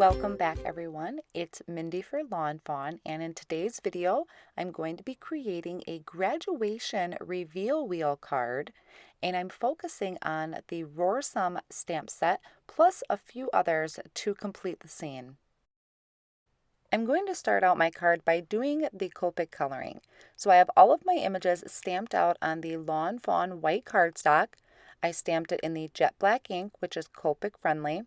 Welcome back everyone, it's Mindy for Lawnfawn, and in today's video I'm going to be creating a graduation reveal wheel card, and I'm focusing on the RAWRSOME stamp set plus a few others to complete the scene. I'm going to start out my card by doing the Copic coloring. So I have all of my images stamped out on the lawnfawn white cardstock. I stamped it in the jet black ink, which is Copic friendly.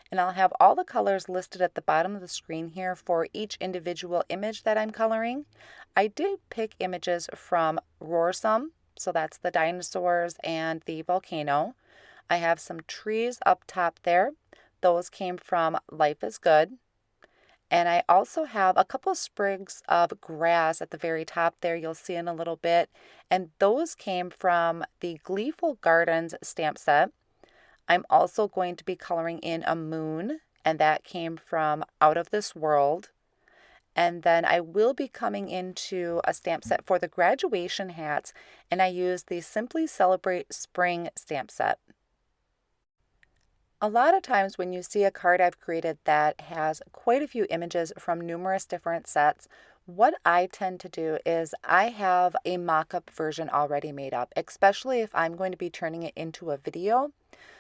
And I'll have all the colors listed at the bottom of the screen here for each individual image that I'm coloring. I did pick images from RAWRSOME, so that's the dinosaurs and the volcano. I have some trees up top there. Those came from Life is Good. And I also have a couple sprigs of grass at the very top there, you'll see in a little bit. And those came from the Gleeful Gardens stamp set. I'm also going to be coloring in a moon, and that came from Out of This World. And then I will be coming into a stamp set for the graduation hats, and I used the Simply Celebrate Spring stamp set. A lot of times when you see a card I've created that has quite a few images from numerous different sets, what I tend to do is I have a mock-up version already made up, especially if I'm going to be turning it into a video.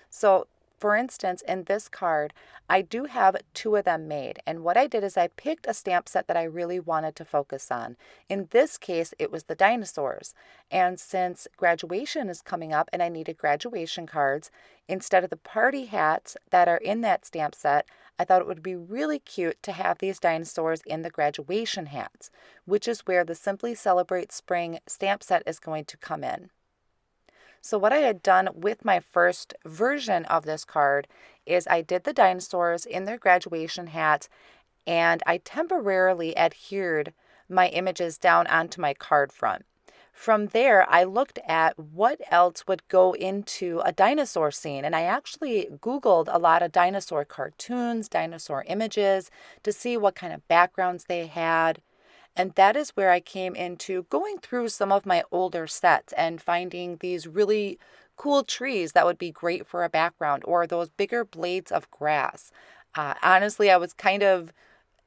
So for instance, in this card, I do have two of them made. And what I did is I picked a stamp set that I really wanted to focus on. In this case, it was the dinosaurs. And since graduation is coming up and I needed graduation cards, instead of the party hats that are in that stamp set, I thought it would be really cute to have these dinosaurs in the graduation hats, which is where the Simply Celebrate Spring stamp set is going to come in. So what I had done with my first version of this card is I did the dinosaurs in their graduation hats, and I temporarily adhered my images down onto my card front. From there, I looked at what else would go into a dinosaur scene, and I actually Googled a lot of dinosaur cartoons, dinosaur images to see what kind of backgrounds they had. And that is where I came into going through some of my older sets and finding these really cool trees that would be great for a background, or those bigger blades of grass. Honestly, I was kind of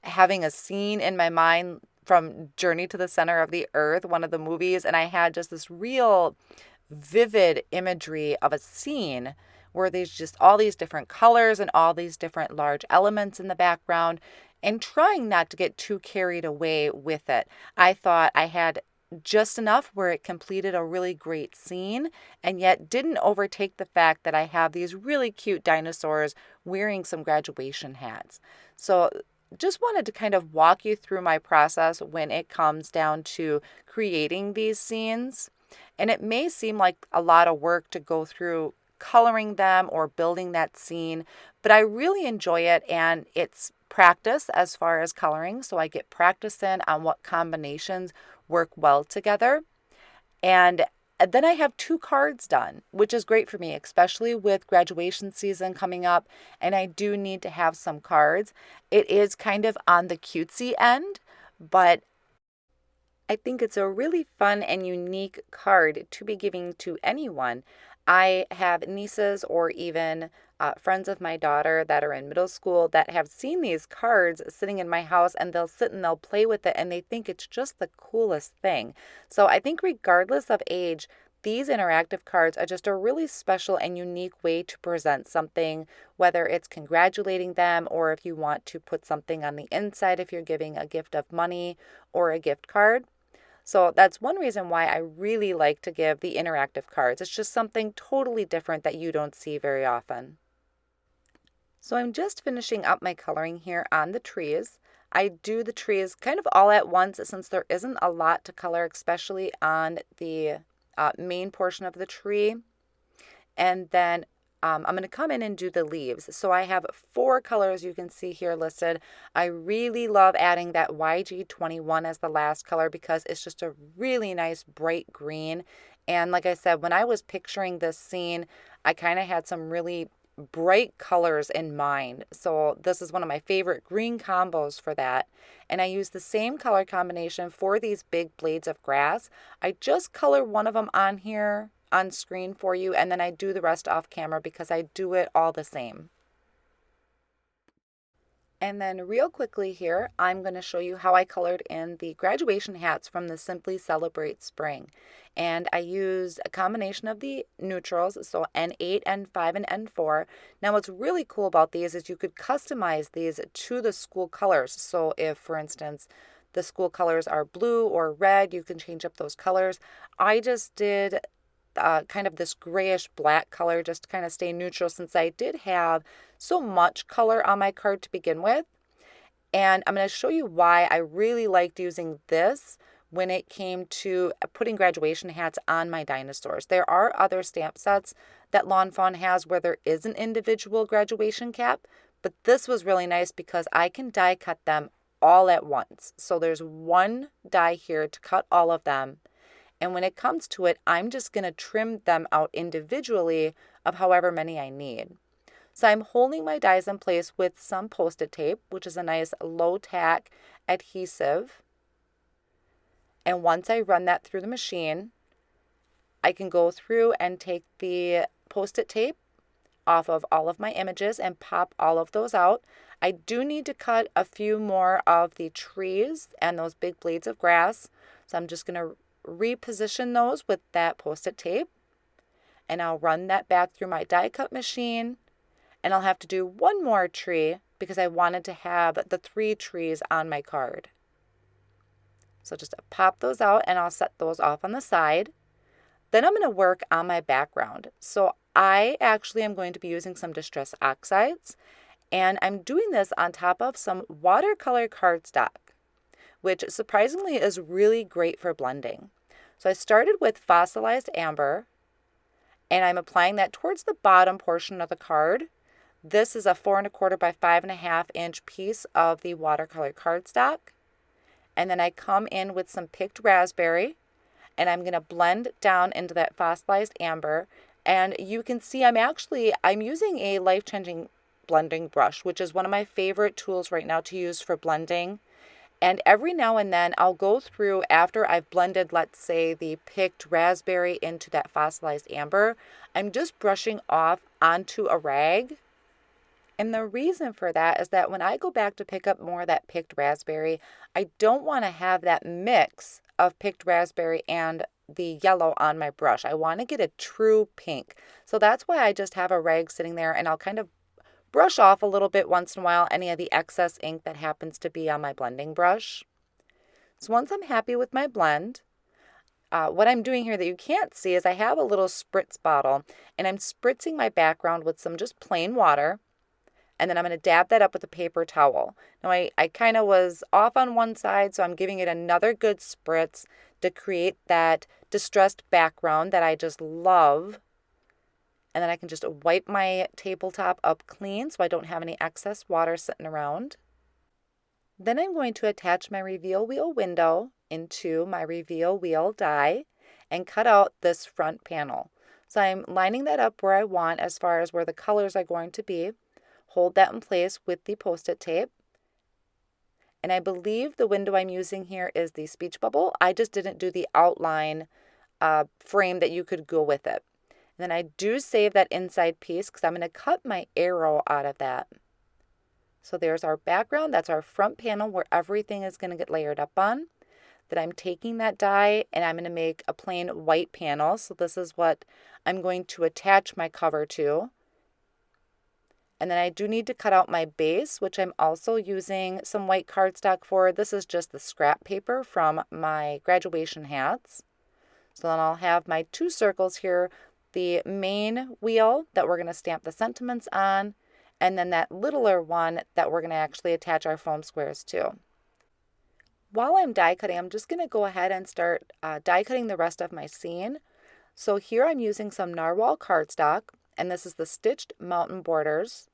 having a scene in my mind from Journey to the Center of the Earth, one of the movies, and I had just this real vivid imagery of a scene where there's just all these different colors and all these different large elements in the background, and trying not to get too carried away with it. I thought I had just enough where it completed a really great scene and yet didn't overtake the fact that I have these really cute dinosaurs wearing some graduation hats. So just wanted to kind of walk you through my process when it comes down to creating these scenes. And it may seem like a lot of work to go through coloring them or building that scene, but I really enjoy it, and it's practice as far as coloring, so I get practice in on what combinations work well together. And then I have two cards done, which is great for me, especially with graduation season coming up, and I do need to have some cards. It is kind of on the cutesy end, but I think it's a really fun and unique card to be giving to anyone. I have nieces or even friends of my daughter that are in middle school that have seen these cards sitting in my house, and they'll sit and they'll play with it and they think it's just the coolest thing. So I think regardless of age, these interactive cards are just a really special and unique way to present something, whether it's congratulating them or if you want to put something on the inside if you're giving a gift of money or a gift card. So that's one reason why I really like to give the interactive cards. It's just something totally different that you don't see very often. So I'm just finishing up my coloring here on the trees. I do the trees kind of all at once since there isn't a lot to color, especially on the main portion of the tree. And then I'm going to come in and do the leaves. So I have 4 colors you can see here listed. I really love adding that YG21 as the last color because it's just a really nice bright green. And like I said, when I was picturing this scene, I kind of had some really bright colors in mind. So this is one of my favorite green combos for that. And I use the same color combination for these big blades of grass. I just color one of them on here on screen for you, and then I do the rest off camera because I do it all the same. And then real quickly here, I'm going to show you how I colored in the graduation hats from the Simply Celebrate Spring. And I used a combination of the neutrals, so N8, N5, and N4. Now what's really cool about these is you could customize these to the school colors. So if, for instance, the school colors are blue or red, you can change up those colors. I just did kind of this grayish black color just to kind of stay neutral since I did have so much color on my card to begin with. And I'm going to show you why I really liked using this when it came to putting graduation hats on my dinosaurs. There are other stamp sets that Lawnfawn has where there is an individual graduation cap, but this was really nice because I can die cut them all at once. So there's one die here to cut all of them. And when it comes to it, I'm just going to trim them out individually of however many I need. So I'm holding my dies in place with some Post-it tape, which is a nice low tack adhesive. And once I run that through the machine, I can go through and take the Post-it tape off of all of my images and pop all of those out. I do need to cut a few more of the trees and those big blades of grass. So I'm just going to reposition those with that Post-it tape. And I'll run that back through my die cut machine. And I'll have to do one more tree because I wanted to have the 3 trees on my card. So just pop those out and I'll set those off on the side. Then I'm going to work on my background. So I actually am going to be using some Distress Oxides. And I'm doing this on top of some watercolor cardstock, which surprisingly is really great for blending. So I started with fossilized amber, and I'm applying that towards the bottom portion of the card. This is a 4 1/4 by 5 1/2 inch piece of the watercolor cardstock. And then I come in with some picked raspberry, and I'm going to blend down into that fossilized amber. And you can see I'm using a life-changing blending brush, which is one of my favorite tools right now to use for blending. And every now and then I'll go through after I've blended, let's say, the picked raspberry into that fossilized amber. I'm just brushing off onto a rag. And the reason for that is that when I go back to pick up more of that picked raspberry, I don't want to have that mix of picked raspberry and the yellow on my brush. I want to get a true pink. So that's why I just have a rag sitting there, and I'll kind of brush off a little bit once in a while any of the excess ink that happens to be on my blending brush. So once I'm happy with my blend, what I'm doing here that you can't see is I have a little spritz bottle, and I'm spritzing my background with some just plain water. And then I'm going to dab that up with a paper towel. Now I kind of was off on one side, so I'm giving it another good spritz to create that distressed background that I just love. And then I can just wipe my tabletop up clean so I don't have any excess water sitting around. Then I'm going to attach my reveal wheel window into my reveal wheel die and cut out this front panel. So I'm lining that up where I want as far as where the colors are going to be. Hold that in place with the Post-it tape. And I believe the window I'm using here is the speech bubble. I just didn't do the outline frame that you could go with it. And then I do save that inside piece because I'm going to cut my arrow out of that. So there's our background. That's our front panel where everything is going to get layered up on. Then I'm taking that die and I'm going to make a plain white panel. So this is what I'm going to attach my cover to. And then I do need to cut out my base, which I'm also using some white cardstock for. This is just the scrap paper from my graduation hats. So then I'll have my 2 circles here, the main wheel that we're going to stamp the sentiments on, and then that littler one that we're going to actually attach our foam squares to. While I'm die cutting, I'm just going to go ahead and start die cutting the rest of my scene. So here I'm using some narwhal cardstock, and this is the stitched mountain borders.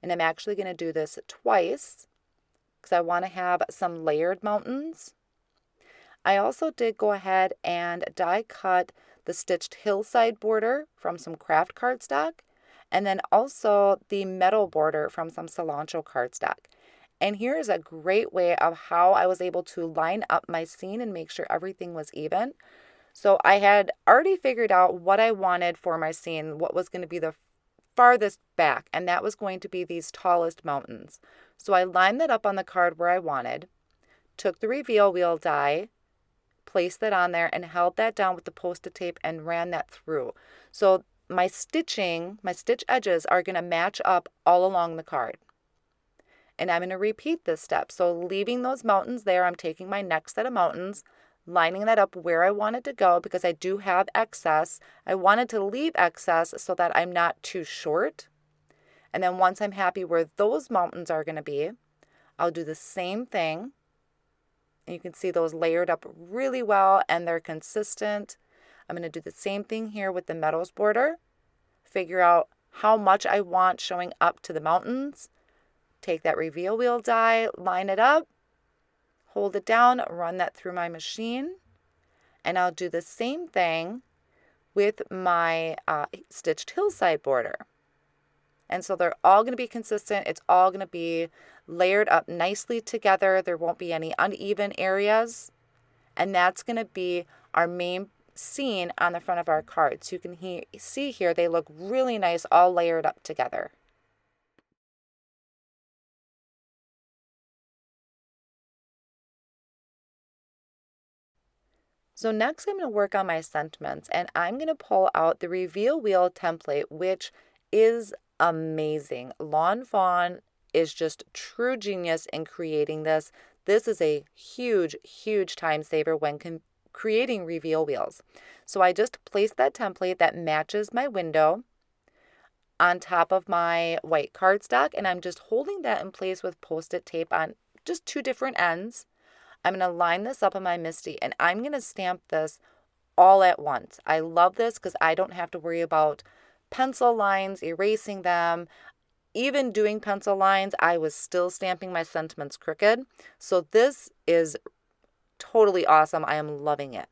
And I'm actually going to do this twice because I want to have some layered mountains. I also did go ahead and die cut the stitched hillside border from some kraft cardstock, and then also the Meadow border from some Cilantro cardstock. And here is a great way of how I was able to line up my scene and make sure everything was even. So I had already figured out what I wanted for my scene, what was going to be the farthest back, and that was going to be these tallest mountains. So I lined that up on the card where I wanted, took the reveal wheel die, placed that on there, and held that down with the Post-it tape and ran that through. So my stitch edges are going to match up all along the card. And I'm going to repeat this step. So leaving those mountains there, I'm taking my next set of mountains, lining that up where I want it to go because I do have excess. I wanted to leave excess so that I'm not too short. And then once I'm happy where those mountains are going to be, I'll do the same thing. And you can see those layered up really well and they're consistent. I'm going to do the same thing here with the Meadows border. Figure out how much I want showing up to the mountains. Take that reveal wheel die, line it up, hold it down, run that through my machine. And I'll do the same thing with my stitched hillside border. And so they're all going to be consistent. It's all going to be layered up nicely together. There won't be any uneven areas. And that's going to be our main scene on the front of our card. So you can see here they look really nice all layered up together. So next I'm going to work on my sentiments, and I'm going to pull out the reveal wheel template, which is amazing. Lawnfawn is just true genius in creating this. This is a huge, huge time saver when creating reveal wheels. So I just placed that template that matches my window on top of my white cardstock, and I'm just holding that in place with Post-it tape on just two different ends. I'm going to line this up on my Misty, and I'm going to stamp this all at once. I love this because I don't have to worry about pencil lines, erasing them. Even doing pencil lines, I was still stamping my sentiments crooked. So this is totally awesome. I am loving it.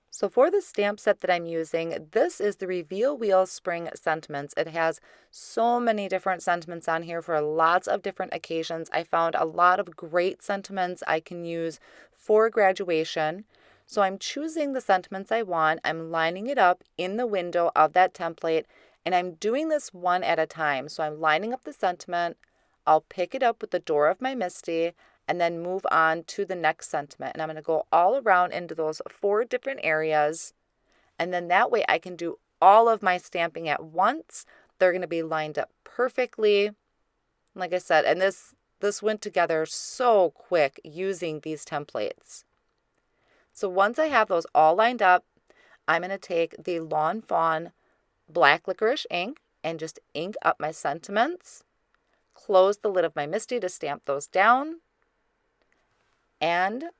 So for the stamp set that I'm using, this is the Reveal Wheel Spring Sentiments. It has so many different sentiments on here for lots of different occasions. I found a lot of great sentiments I can use for graduation. So I'm choosing the sentiments I want. I'm lining it up in the window of that template, and I'm doing this one at a time. So I'm lining up the sentiment. I'll pick it up with the door of my Misty, and then move on to the next sentiment. And I'm going to go all around into those 4 different areas. And then that way I can do all of my stamping at once. They're going to be lined up perfectly. Like I said, and this went together so quick using these templates. So once I have those all lined up, I'm going to take the Lawn Fawn black licorice ink and just ink up my sentiments. Close the lid of my Misty to stamp those down. And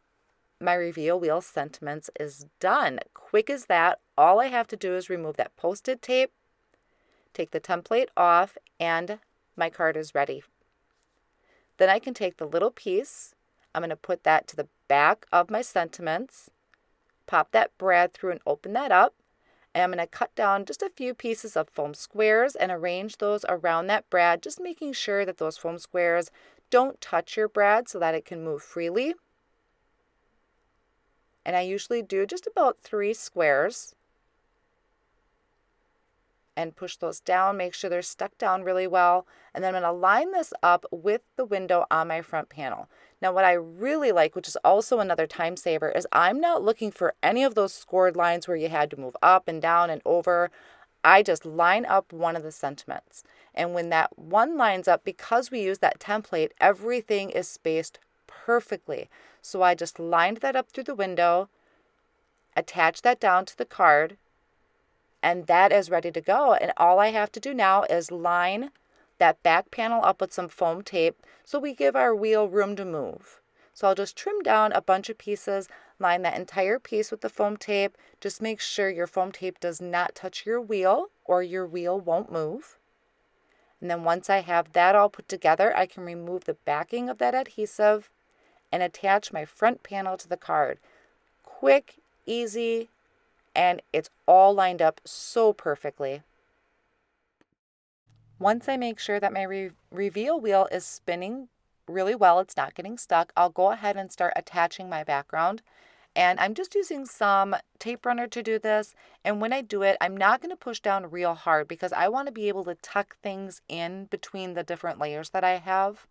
my reveal wheel sentiments is done. Quick as that. All I have to do is remove that Post-it tape, take the template off, and my card is ready. Then I can take the little piece. I'm going to put that to the back of my sentiments, pop that brad through and open that up. And I'm going to cut down just a few pieces of foam squares and arrange those around that brad, just making sure that those foam squares don't touch your brad so that it can move freely. And I usually do just about 3 squares and push those down, make sure they're stuck down really well. And then I'm going to line this up with the window on my front panel. Now what I really like, which is also another time saver, is I'm not looking for any of those scored lines where you had to move up and down and over. I just line up one of the sentiments. And when that one lines up, because we use that template, everything is spaced perfectly. So I just lined that up through the window, attach that down to the card, and that is ready to go. And all I have to do now is line that back panel up with some foam tape so we give our wheel room to move. So I'll just trim down a bunch of pieces, line that entire piece with the foam tape. Just make sure your foam tape does not touch your wheel or your wheel won't move. And then once I have that all put together, I can remove the backing of that adhesive and attach my front panel to the card. Quick, easy, and it's all lined up so perfectly. Once I make sure that my reveal wheel is spinning really well, it's not getting stuck, I'll go ahead and start attaching my background. And I'm just using some tape runner to do this. And when I do it, I'm not going to push down real hard because I want to be able to tuck things in between the different layers that I have.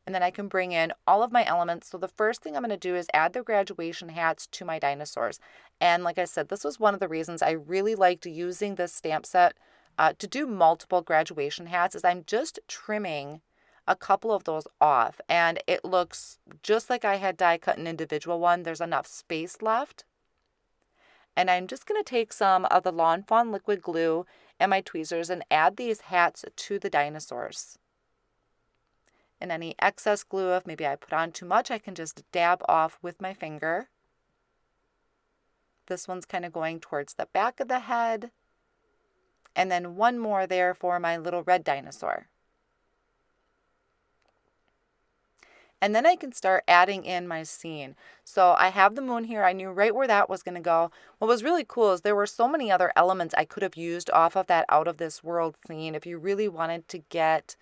And then I can bring in all of my elements. So the first thing I'm going to do is add the graduation hats to my dinosaurs. And like I said, this was one of the reasons I really liked using this stamp set to do multiple graduation hats, is I'm just trimming a couple of those off. And it looks just like I had die cut an individual one. There's enough space left. And I'm just going to take some of the lawnfawn liquid glue and my tweezers and add these hats to the dinosaurs. And any excess glue, if maybe I put on too much, I can just dab off with my finger. This one's kind of going towards the back of the head. And then one more there for my little red dinosaur. And then I can start adding in my scene. So I have the moon here. I knew right where that was going to go. What was really cool is there were so many other elements I could have used off of that out of this world scene if you really wanted to get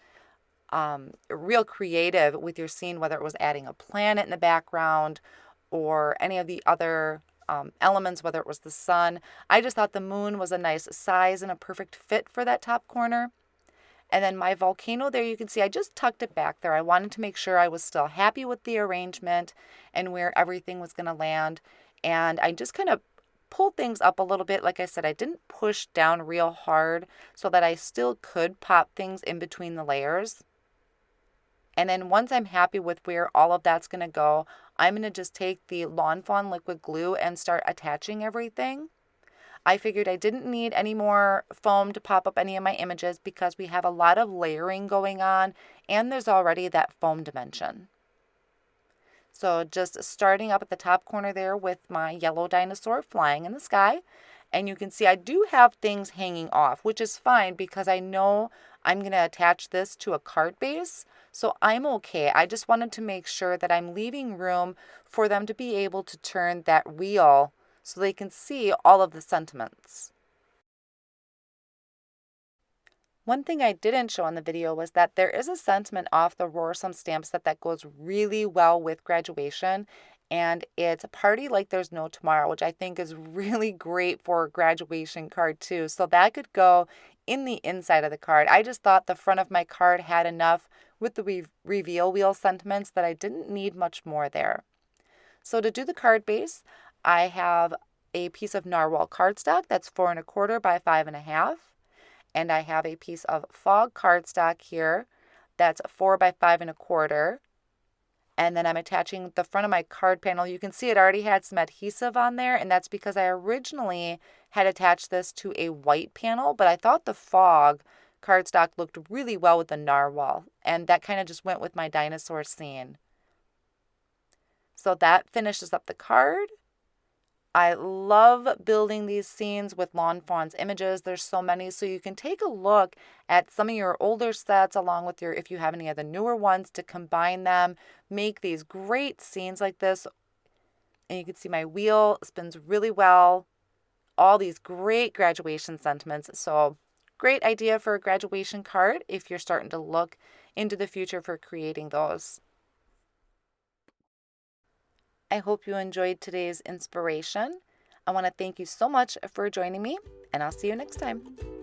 real creative with your scene, whether it was adding a planet in the background or any of the other elements, whether it was the sun. I just thought the moon was a nice size and a perfect fit for that top corner. And then my volcano there, you can see I just tucked it back there. I wanted to make sure I was still happy with the arrangement and where everything was going to land. And I just kind of pulled things up a little bit. Like I said, I didn't push down real hard so that I still could pop things in between the layers. And then once I'm happy with where all of that's going to go, I'm going to just take the lawnfawn liquid glue and start attaching everything. I figured I didn't need any more foam to pop up any of my images because we have a lot of layering going on and there's already that foam dimension. So just starting up at the top corner there with my yellow dinosaur flying in the sky. And you can see I do have things hanging off, which is fine because I know I'm going to attach this to a card base. So I'm okay. I just wanted to make sure that I'm leaving room for them to be able to turn that wheel so they can see all of the sentiments. One thing I didn't show in the video was that there is a sentiment off the RAWRSOME stamp set that goes really well with graduation. And it's a party like there's no tomorrow, which I think is really great for a graduation card too. So that could go in the inside of the card. I just thought the front of my card had enough with the reveal wheel sentiments that I didn't need much more there. So to do the card base, I have a piece of narwhal cardstock that's 4 1/4 by 5 1/2. And I have a piece of fog cardstock here that's 4 by 5 1/4. And then I'm attaching the front of my card panel. You can see it already had some adhesive on there, and that's because I originally had attached this to a white panel, but I thought the fog cardstock looked really well with the narwhal, and that kind of just went with my dinosaur scene. So that finishes up the card. I love building these scenes with lawnfawn's images. There's so many, so you can take a look at some of your older sets along with your, if you have any of the newer ones, to combine them, make these great scenes like this. And you can see my wheel spins really well. All these great graduation sentiments. So great idea for a graduation card if you're starting to look into the future for creating those. I hope you enjoyed today's inspiration. I want to thank you so much for joining me, and I'll see you next time.